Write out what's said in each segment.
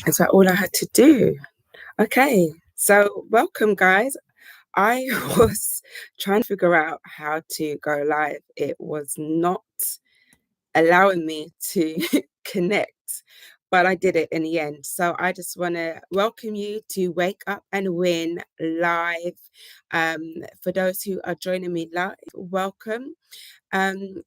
Is that all I had to do? Okay, so welcome, guys. I was trying to figure out how to go live. It was not allowing me to connect, but I did it in the end. So I just want to welcome you to Wake Up and Win live. For those who are joining me live, welcome. Um,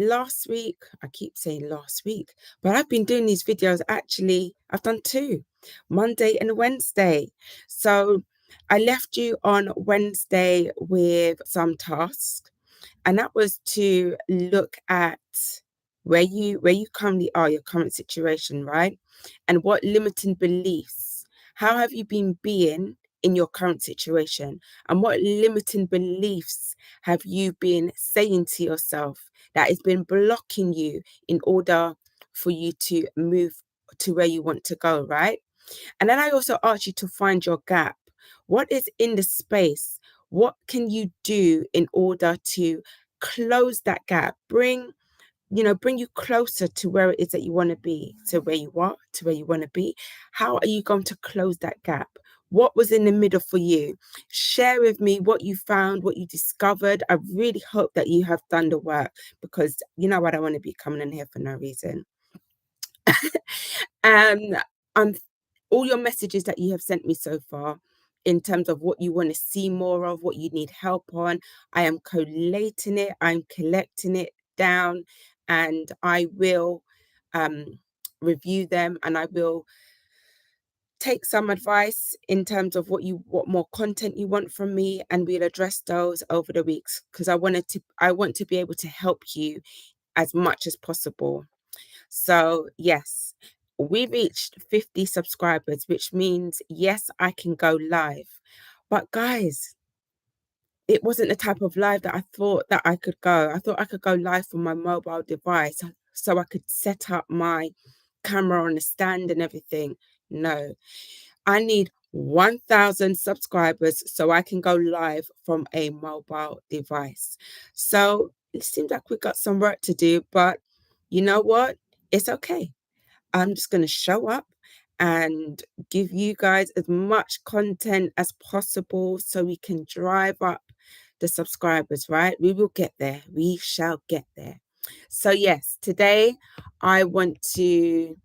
Last week, I keep saying last week, but I've been doing these videos. Actually, I've done two, Monday and Wednesday. So I left you on Wednesday with some tasks, and that was to look at where you currently are, your current situation, right? And what limiting beliefs, how have you been being in your current situation? And what limiting beliefs have you been saying to yourself that has been blocking you in order for you to move to where you want to go, right? And then I also asked you to find your gap. What is in the space? What can you do in order to close that gap? Bring you closer to where it is that you want to be, to where you are, to where you want to be. How are you going to close that gap? What was in the middle for you? Share with me what you found, what you discovered. I really hope that you have done the work, because you know what, I want to be coming in here for no reason. And um, all your messages that you have sent me so far, in terms of what you want to see more of, what you need help on, I am collating it, I'm collecting it down, and I will um, review them, and I will take some advice in terms of what more content you want from me, and we'll address those over the weeks, because I want to be able to help you as much as possible. So, yes, we reached 50 subscribers, which means, yes, I can go live. But guys, it wasn't the type of live that I thought that I could go. I thought I could go live from my mobile device so I could set up my camera on the stand and everything. No, I need 1,000 subscribers so I can go live from a mobile device. So it seems like we've got some work to do, but you know what? It's okay. I'm just going to show up and give you guys as much content as possible so we can drive up the subscribers, right? We will get there. We shall get there. So, yes, today I want to,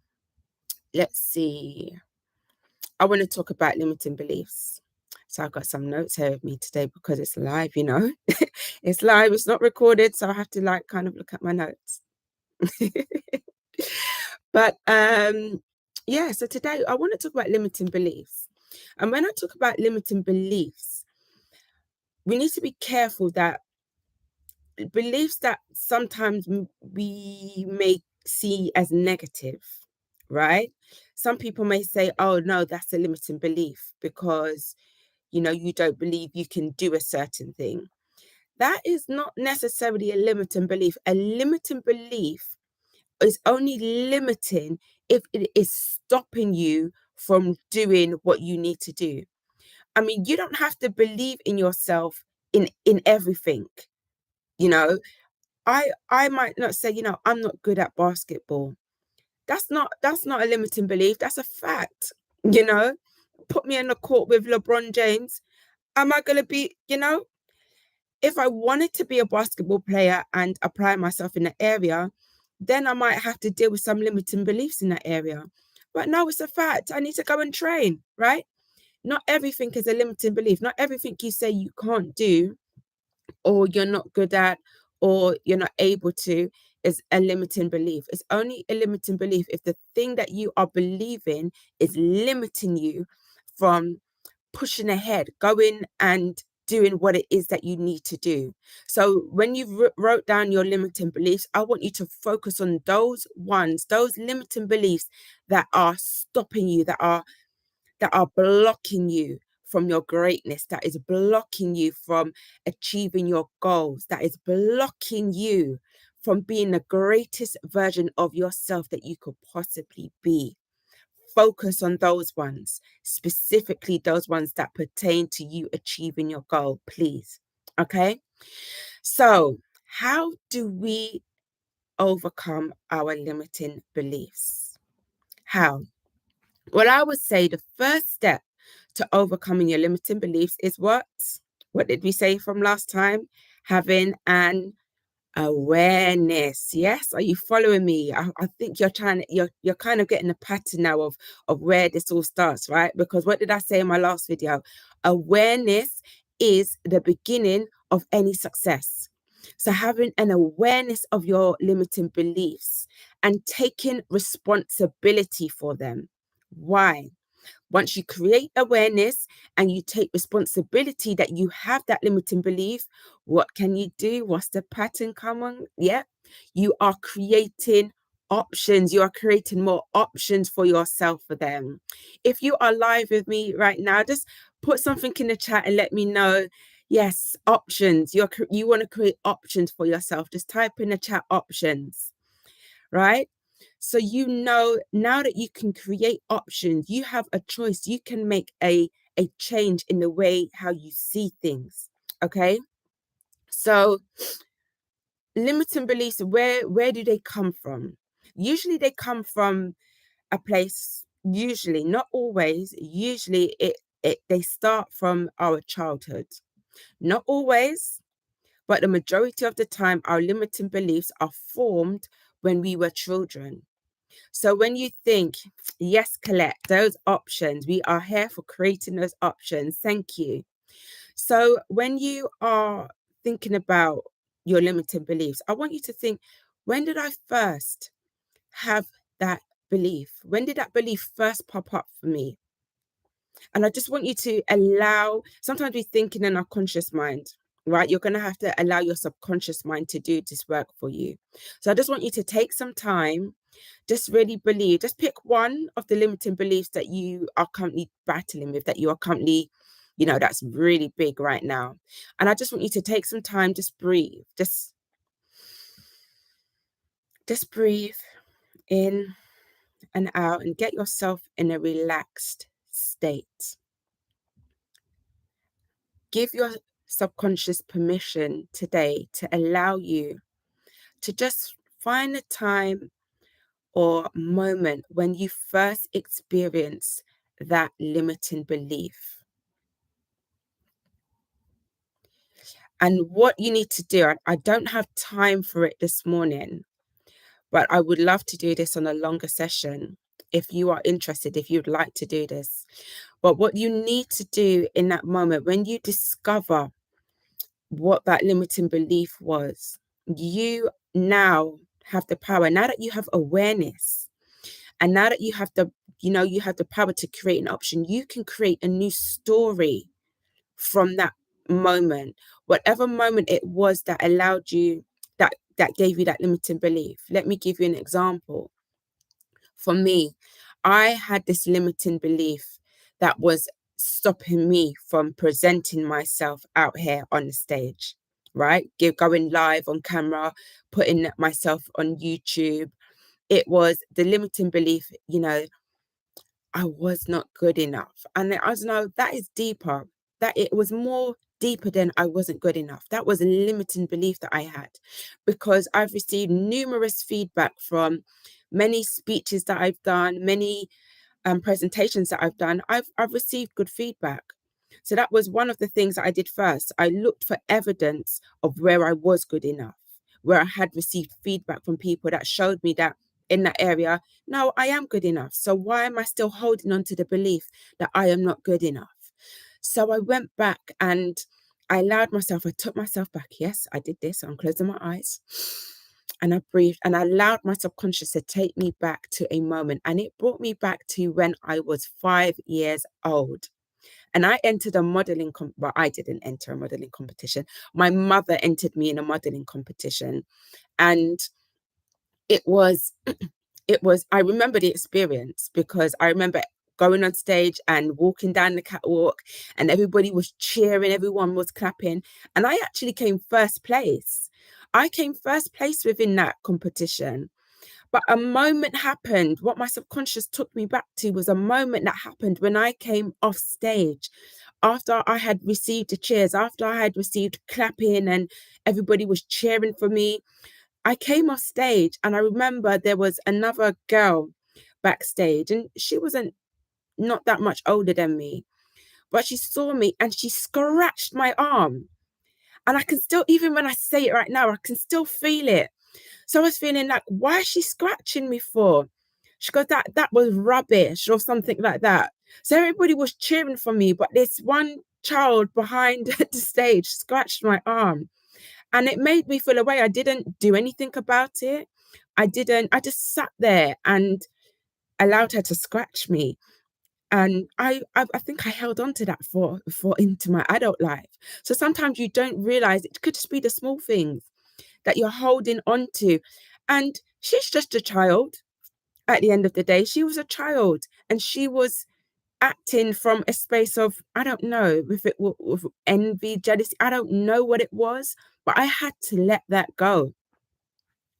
let's see, I want to talk about limiting beliefs. So I've got some notes here with me today because it's live, it's live, it's not recorded. So I have to kind of look at my notes. But yeah, so today I want to talk about limiting beliefs. And when I talk about limiting beliefs, we need to be careful that beliefs that sometimes we may see as negative, right? Some people may say, oh, no, that's a limiting belief because, you don't believe you can do a certain thing. That is not necessarily a limiting belief. A limiting belief is only limiting if it is stopping you from doing what you need to do. I mean, you don't have to believe in yourself in everything. You know, I might not say, I'm not good at basketball. That's not a limiting belief. That's a fact. You know, put me in the court with LeBron James. Am I gonna be, if I wanted to be a basketball player and apply myself in that area, then I might have to deal with some limiting beliefs in that area. But no, it's a fact. I need to go and train, right? Not everything is a limiting belief. Not everything you say you can't do, or you're not good at, or you're not able to, is a limiting belief. It's only a limiting belief if the thing that you are believing is limiting you from pushing ahead, going and doing what it is that you need to do. So when you wrote down your limiting beliefs, I want you to focus on those ones, those limiting beliefs that are stopping you, that are blocking you from your greatness, that is blocking you from achieving your goals, that is blocking you from being the greatest version of yourself that you could possibly be. Focus on those ones, specifically those ones that pertain to you achieving your goal, please. Okay. So, how do we overcome our limiting beliefs? How? Well, I would say the first step to overcoming your limiting beliefs is what? What did we say from last time? Having an awareness. Yes, are you following me? I think you're kind of getting a pattern now of where this all starts, right? Because what did I say in my last video? Awareness is the beginning of any success. So having an awareness of your limiting beliefs and taking responsibility for them. Why? Once you create awareness and you take responsibility that you have that limiting belief, what can you do? What's the pattern? Come on. Yeah. You are creating options. You are creating more options for yourself for them. If you are live with me right now, just put something in the chat and let me know. Yes, options. You want to create options for yourself. Just type in the chat options, right? So you know now that you can create options, you have a choice. You can make a change in the way how you see things. Okay. So limiting beliefs, where do they come from? Usually they come from a place, usually, not always, usually it they start from our childhood. Not always, but the majority of the time our limiting beliefs are formed when we were children. So when you think, yes, Colette, those options, we are here for creating those options. Thank you. So when you are thinking about your limiting beliefs, I want you to think, when did I first have that belief? When did that belief first pop up for me? And I just want you to allow, sometimes we think in our conscious mind, right? You're going to have to allow your subconscious mind to do this work for you. So I just want you to take some time, just really believe, just pick one of the limiting beliefs that you are currently battling with, that you are currently, that's really big right now. And I just want you to take some time, just breathe, just breathe in and out and get yourself in a relaxed state. Give your subconscious permission today to allow you to just find a time or moment when you first experience that limiting belief. And what you need to do, I don't have time for it this morning, but I would love to do this on a longer session if you are interested, if you'd like to do this. But what you need to do in that moment, when you discover what that limiting belief was, you now have the power. Now that you have awareness, and now that you have you have the power to create an option, you can create a new story from that moment, whatever moment it was that allowed you, that gave you that limiting belief. Let me give you an example. For me, I had this limiting belief that was stopping me from presenting myself out here on the stage, right? Going live on camera, putting myself on YouTube. It was the limiting belief, I was not good enough. And I was, no, that is deeper. That it was more deeper than I wasn't good enough. That was a limiting belief that I had, because I've received numerous feedback from many speeches that I've done, many presentations that I've done. I've received good feedback. So that was one of the things that I did first. I looked for evidence of where I was good enough, where I had received feedback from people that showed me that in that area, no, I am good enough. So why am I still holding on to the belief that I am not good enough? So I went back and I took myself back. Yes, I did this. I'm closing my eyes and I breathed and I allowed my subconscious to take me back to a moment. And it brought me back to when I was 5 years old. And I entered a modeling, well, I didn't enter a modeling competition. My mother entered me in a modeling competition. And it was, I remember the experience because I remember going on stage and walking down the catwalk and everybody was cheering, everyone was clapping. And I actually came first place. I came first place within that competition. But a moment happened. What my subconscious took me back to was a moment that happened when I came off stage after I had received the cheers, after I had received clapping and everybody was cheering for me. I came off stage and I remember there was another girl backstage and she wasn't not that much older than me. But she saw me and she scratched my arm. And I can still, even when I say it right now, I can still feel it. So I was feeling like, why is she scratching me for? She goes, that was rubbish or something like that. So everybody was cheering for me, but this one child behind the stage scratched my arm. And it made me feel away. I didn't do anything about it. I just sat there and allowed her to scratch me. And I think I held on to that for into my adult life. So sometimes you don't realize it could just be the small things that you're holding on to. And she's just a child at the end of the day. She was a child and she was acting from a space of, I don't know if it was envy, jealousy, I don't know what it was, but I had to let that go.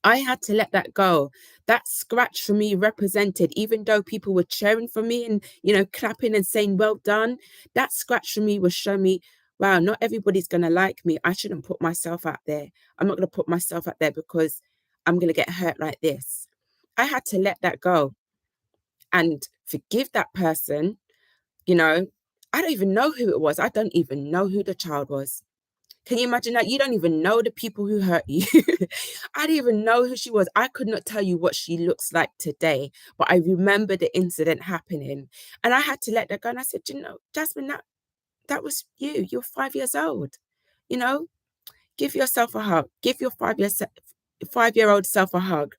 I had to let that go. That scratch for me represented, even though people were cheering for me and, clapping and saying, well done, that scratch for me was showing me, wow, not everybody's going to like me. I shouldn't put myself out there. I'm not going to put myself out there because I'm going to get hurt like this. I had to let that go and forgive that person. You know, I don't even know who it was. I don't even know who the child was. Can you imagine that? You don't even know the people who hurt you. I didn't even know who she was. I could not tell you what she looks like today, but I remember the incident happening. And I had to let that go. And I said, Jasmine, that was you. You're 5 years old. You know, give yourself a hug. Give your 5-year-old self a hug.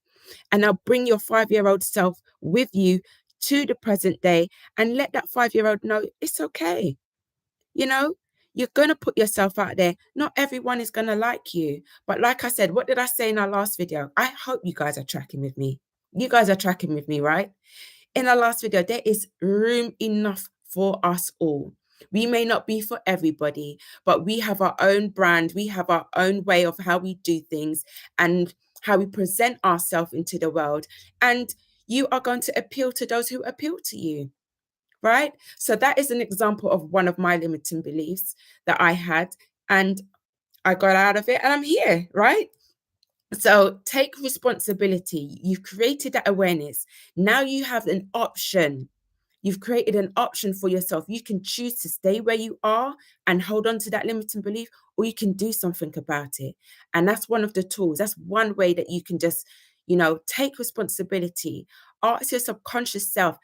And now bring your 5-year-old self with you to the present day and let that 5-year-old know it's okay. You know, you're going to put yourself out there. Not everyone is going to like you. But like I said, what did I say in our last video? I hope you guys are tracking with me. You guys are tracking with me, right? In our last video, there is room enough for us all. We may not be for everybody, but we have our own brand. We have our own way of how we do things and how we present ourselves into the world. And you are going to appeal to those who appeal to you, right? So that is an example of one of my limiting beliefs that I had, and I got out of it and I'm here, right? So take responsibility. You've created that awareness. Now you have an option. You've created an option for yourself. You can choose to stay where you are and hold on to that limiting belief, or you can do something about it. And that's one of the tools. That's one way that you can just, take responsibility. Ask your subconscious self,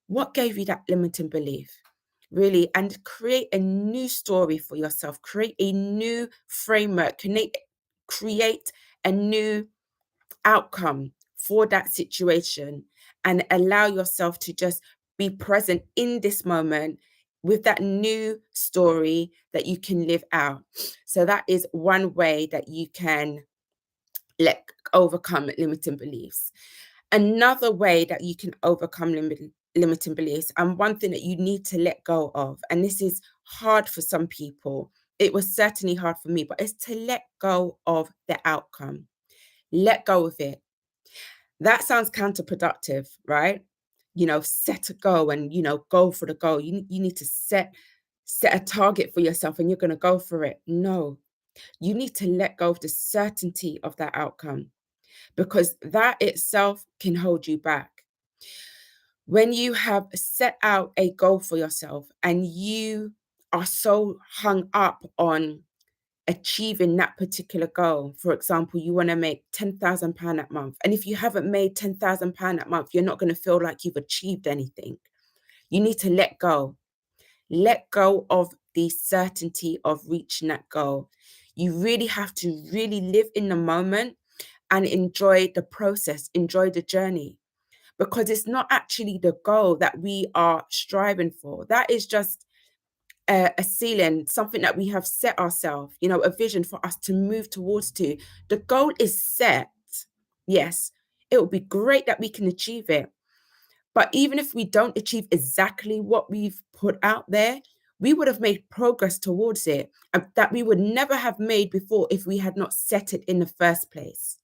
what gave you that limiting belief? Really, and create a new story for yourself, create a new framework, create a new outcome for that situation, and allow yourself to just be present in this moment with that new story that you can live out. So that is one way that you can overcome limiting beliefs. Another way that you can overcome limiting beliefs, and one thing that you need to let go of, and this is hard for some people, it was certainly hard for me, but it's to let go of the outcome. Let go of it. That sounds counterproductive, right? Set a goal and, go for the goal. You need to set a target for yourself and you're going to go for it. No, you need to let go of the certainty of that outcome, because that itself can hold you back. When you have set out a goal for yourself and you are so hung up on achieving that particular goal, for example, you want to make £10,000 that month. And if you haven't made £10,000 that month, you're not going to feel like you've achieved anything. You need to let go. Let go of the certainty of reaching that goal. You really have to really live in the moment and enjoy the process, enjoy the journey, because it's not actually the goal that we are striving for. That is just a ceiling, something that we have set ourselves, a vision for us to move towards to. The goal is set. Yes, it would be great that we can achieve it. But even if we don't achieve exactly what we've put out there, we would have made progress towards it, and that we would never have made before if we had not set it in the first place.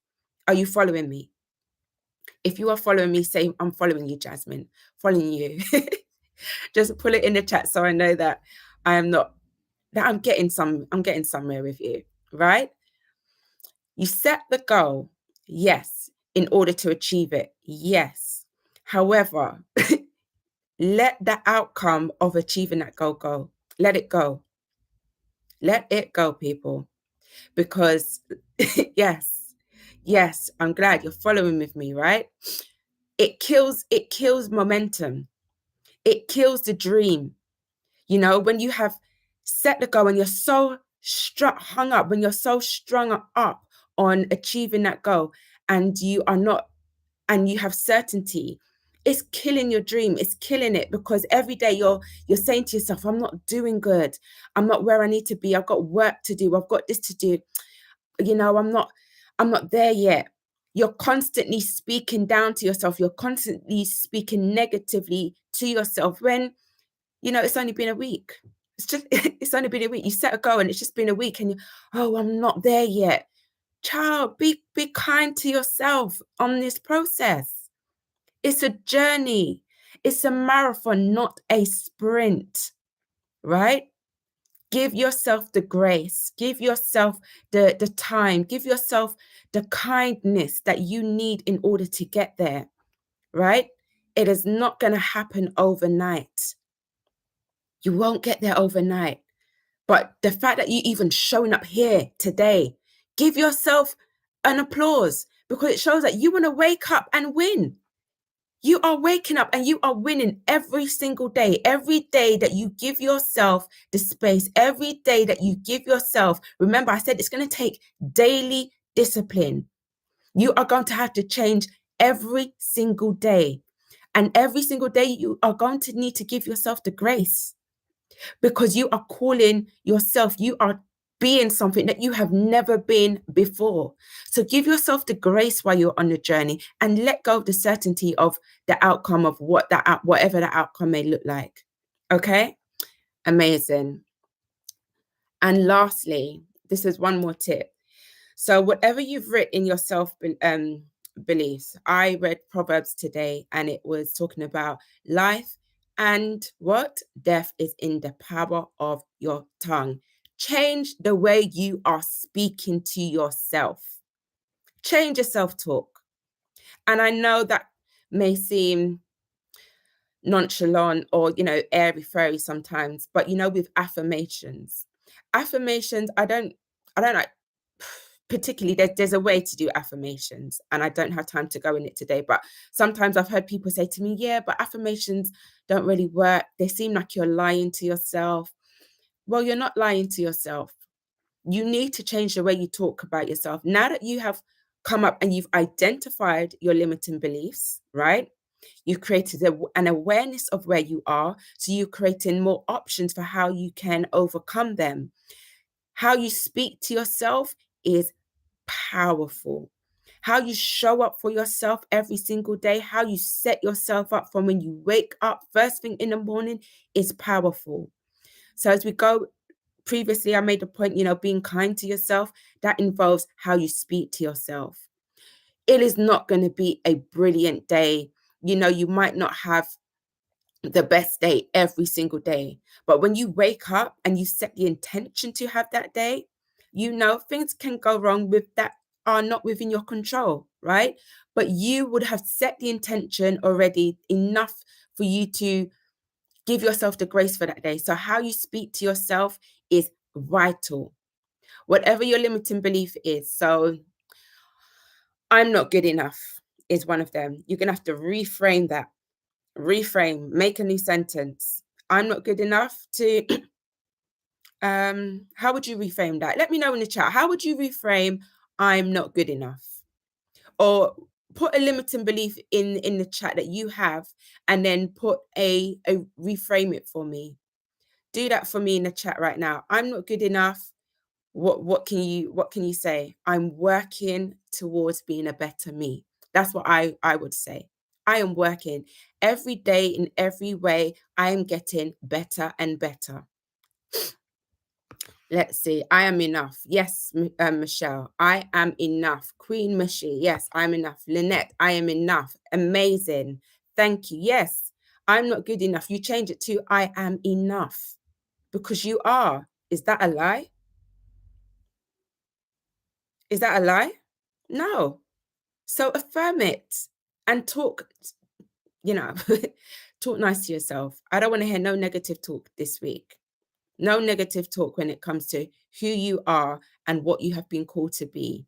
Are you following me? If you are following me, say, I'm following you, Jasmine, following you. Just put it in the chat so I know that I am not, that I'm getting somewhere with you, right? You set the goal, yes, in order to achieve it, yes. However, Let the outcome of achieving that goal go. Let it go. Let it go, people. Because yes, yes, I'm glad you're following with me, right? It kills momentum. It kills the dream. You know, when you have set the goal and you're so hung up, when you're so strung up on achieving that goal, and you are not, and you have certainty, it's killing your dream. It's killing it, because every day you're saying to yourself, I'm not doing good. I'm not where I need to be. I've got work to do. I've got this to do. You know, I'm not there yet. You're constantly speaking down to yourself. You're constantly speaking negatively to yourself when, it's only been a week. It's only been a week. You set a goal and it's just been a week, and oh, I'm not there yet. Child, be kind to yourself on this process. It's a journey. It's a marathon, not a sprint, right? Give yourself the grace. Give yourself the time. Give yourself the kindness that you need in order to get there, right? It is not going to happen overnight. You won't get there overnight. But the fact that you even showing up here today, give yourself an applause, because it shows that you want to wake up and win. You are waking up and you are winning every single day. Every day that you give yourself the space, every day that you give yourself, remember, I said it's going to take daily discipline. You are going to have to change every single day. And every single day, you are going to need to give yourself the grace, because you are calling yourself, you are being something that you have never been before. So give yourself the grace while you're on the journey, and let go of the certainty of the outcome of whatever the outcome may look like. Okay? Amazing. And lastly, this is one more tip. So whatever you've written in your self beliefs, I read Proverbs today, and it was talking about life and what death is in the power of your tongue. Change the way you are speaking to yourself. Change your self-talk. And I know that may seem nonchalant or, airy fairy sometimes, but with affirmations, I don't like, particularly, there's a way to do affirmations, and I don't have time to go in it today, but sometimes I've heard people say to me, yeah, but affirmations don't really work. They seem like you're lying to yourself. Well, you're not lying to yourself. You need to change the way you talk about yourself. Now that you have come up and you've identified your limiting beliefs, right? You've created an awareness of where you are. So you're creating more options for how you can overcome them. How you speak to yourself is powerful. How you show up for yourself every single day, how you set yourself up from when you wake up first thing in the morning is powerful. So as we go, previously I made a point, being kind to yourself, that involves how you speak to yourself. It is not going to be a brilliant day. You might not have the best day every single day. But when you wake up and you set the intention to have that day, things can go wrong with that are not within your control, right? But you would have set the intention already enough for you to give yourself the grace for that day. So how you speak to yourself is vital. Whatever your limiting belief is. So I'm not good enough is one of them. You're going to have to reframe that. Reframe, make a new sentence. I'm not good enough to how would you reframe that? Let me know in the chat. How would you reframe I'm not good enough? Or put a limiting belief in the chat that you have, and then put a reframe it for me. Do that for me in the chat right now. I'm not good enough. What can you say? I'm working towards being a better me. That's what I would say. I am working every day in every way. I am getting better and better. Let's see. I am enough. Yes, Michelle. I am enough. Queen Mishi. Yes, I'm enough. Lynette. I am enough. Amazing. Thank you. Yes, I'm not good enough. You change it to I am enough, because you are. Is that a lie? Is that a lie? No. So affirm it and talk, you know. Talk nice to yourself. I don't want to hear no negative talk this week. No negative talk when it comes to who you are and what you have been called to be.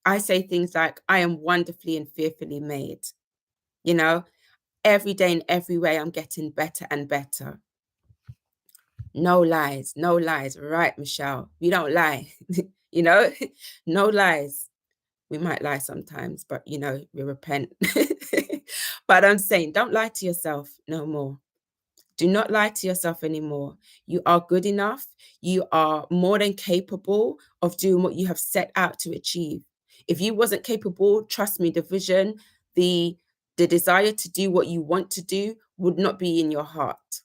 I say things like, I am wonderfully and fearfully made. You know, every day in every way, I'm getting better and better. No lies, no lies. Right, Michelle? We don't lie. you know, no lies. We might lie sometimes, but we repent. But I'm saying, don't lie to yourself no more. Do not lie to yourself anymore. You are good enough. You are more than capable of doing what you have set out to achieve. If you wasn't capable, trust me, the vision, the desire to do what you want to do would not be in your heart.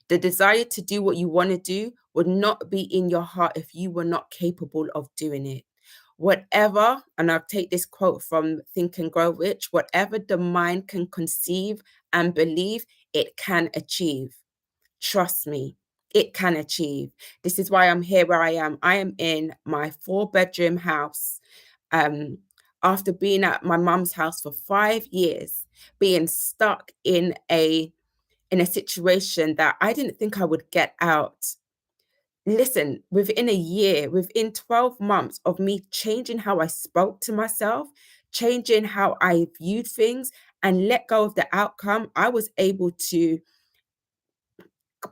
The desire to do what you want to do would not be in your heart if you were not capable of doing it. Whatever, and I'll take this quote from Think and Grow Rich, whatever the mind can conceive and believe, it can achieve. Trust me, it can achieve. This is why I'm here where I am. I am in my 4-bedroom house. After being at my mum's house for 5 years, being stuck in a situation that I didn't think I would get out. Listen, within a year, within 12 months of me changing how I spoke to myself, changing how I viewed things, and let go of the outcome, I was able to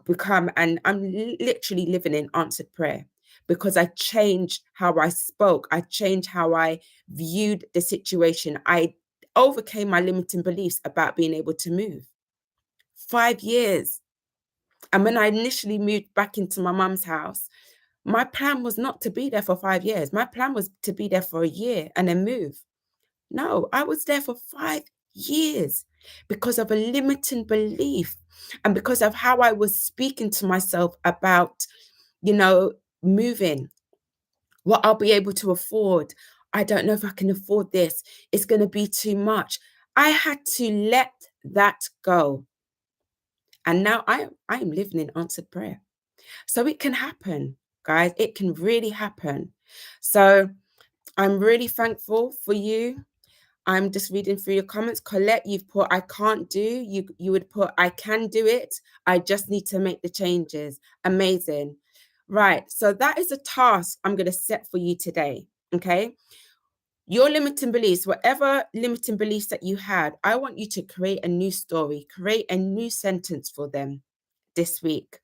become, and I'm literally living in answered prayer because I changed how I spoke. I changed how I viewed the situation. I overcame my limiting beliefs about being able to move. 5 years. And when I initially moved back into my mum's house, my plan was not to be there for 5 years. My plan was to be there for a year and then move. No, I was there for 5 years because of a limiting belief and because of how I was speaking to myself about, moving, what I'll be able to afford. I don't know if I can afford this. It's going to be too much. I had to let that go. And now I am living in answered prayer. So it can happen, guys. It can really happen. So I'm really thankful for you. I'm just reading through your comments. Colette, you've put, I can't do. You would put, I can do it. I just need to make the changes. Amazing. Right. So that is a task I'm going to set for you today. Okay. Your limiting beliefs, whatever limiting beliefs that you had, I want you to create a new story, create a new sentence for them this week.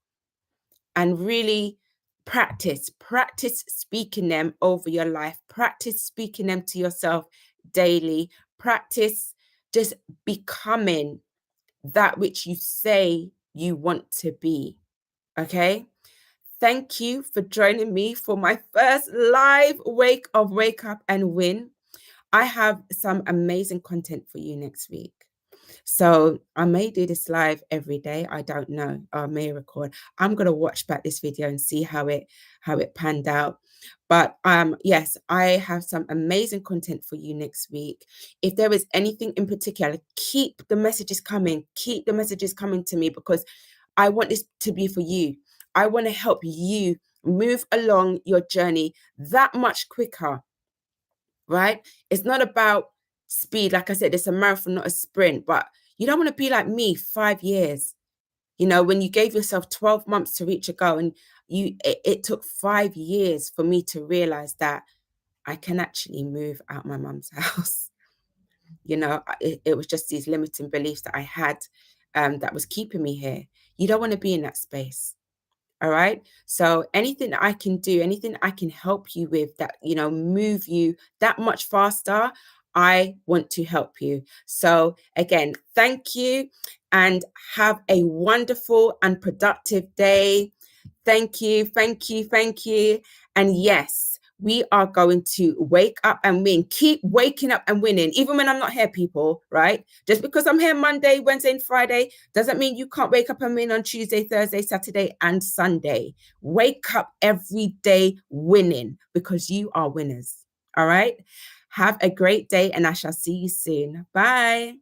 And really practice speaking them over your life, practice speaking them to yourself daily, practice just becoming that which you say you want to be. Okay. Thank you for joining me for my first live Wake Up and Win. I have some amazing content for you next week. So I may do this live every day. I don't know. I may record. I'm gonna watch back this video and see how it panned out. But yes, I have some amazing content for you next week. If there is anything in particular, keep the messages coming. Keep the messages coming to me because I want this to be for you. I want to help you move along your journey that much quicker, right? It's not about speed. Like I said, it's a marathon, not a sprint. But you don't want to be like me, 5 years. When you gave yourself 12 months to reach a goal, and it took 5 years for me to realize that I can actually move out my mum's house. It was just these limiting beliefs that I had that was keeping me here. You don't want to be in that space. All right. So anything that I can do, anything I can help you with that, move you that much faster, I want to help you. So again, thank you and have a wonderful and productive day. Thank you. Thank you. Thank you. And yes, we are going to wake up and win. Keep waking up and winning, even when I'm not here, people, right? Just because I'm here Monday, Wednesday, and Friday doesn't mean you can't wake up and win on Tuesday, Thursday, Saturday, and Sunday. Wake up every day winning because you are winners. All right. Have a great day and I shall see you soon. Bye.